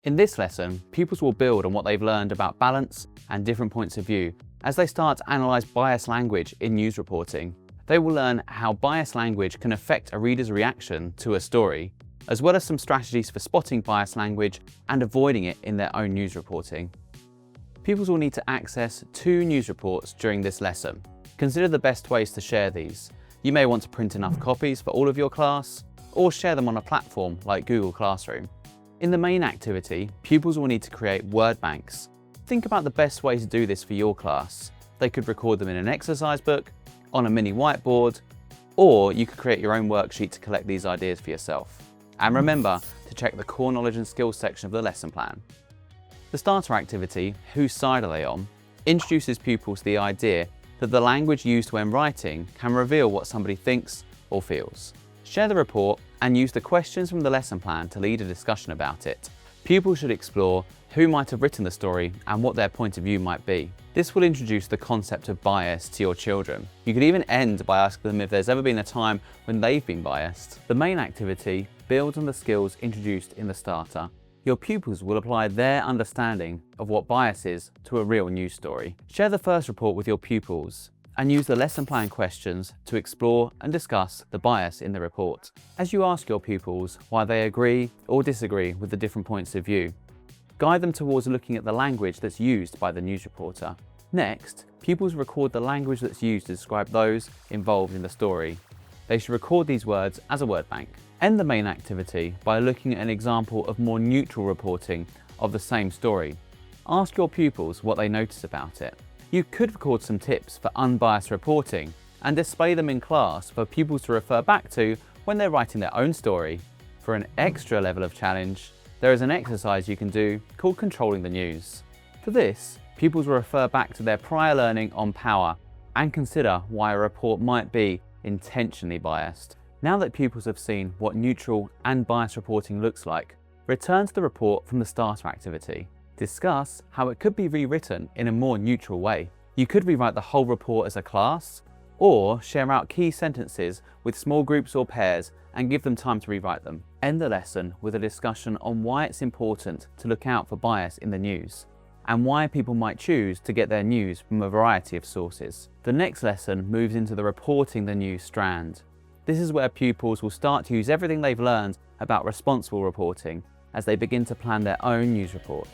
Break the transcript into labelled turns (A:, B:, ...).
A: In this lesson, pupils will build on what they've learned about balance and different points of view as they start to analyse biased language in news reporting. They will learn how biased language can affect a reader's reaction to a story, as well as some strategies for spotting biased language and avoiding it in their own news reporting. Pupils will need to access 2 news reports during this lesson. Consider the best ways to share these. You may want to print enough copies for all of your class, or share them on a platform like Google Classroom. In the main activity, pupils will need to create word banks. Think about the best way to do this for your class. They could record them in an exercise book, on a mini whiteboard, or you could create your own worksheet to collect these ideas for yourself. And remember to check the core knowledge and skills section of the lesson plan. The starter activity, Whose Side Are They On?, introduces pupils to the idea that the language used when writing can reveal what somebody thinks or feels. Share the report and use the questions from the lesson plan to lead a discussion about it. Pupils should explore who might have written the story and what their point of view might be. This will introduce the concept of bias to your children. You could even end by asking them if there's ever been a time when they've been biased. The main activity builds on the skills introduced in the starter. Your pupils will apply their understanding of what bias is to a real news story. Share the first report with your pupils and use the lesson plan questions to explore and discuss the bias in the report. As you ask your pupils why they agree or disagree with the different points of view, guide them towards looking at the language that's used by the news reporter. Next, pupils record the language that's used to describe those involved in the story. They should record these words as a word bank. End the main activity by looking at an example of more neutral reporting of the same story. Ask your pupils what they notice about it. You could record some tips for unbiased reporting and display them in class for pupils to refer back to when they're writing their own story. For an extra level of challenge, there is an exercise you can do called controlling the news. For this, pupils will refer back to their prior learning on power and consider why a report might be intentionally biased. Now that pupils have seen what neutral and biased reporting looks like, return to the report from the starter activity. Discuss how it could be rewritten in a more neutral way. You could rewrite the whole report as a class, or share out key sentences with small groups or pairs and give them time to rewrite them. End the lesson with a discussion on why it's important to look out for bias in the news, and why people might choose to get their news from a variety of sources. The next lesson moves into the reporting the news strand. This is where pupils will start to use everything they've learned about responsible reporting as they begin to plan their own news reports.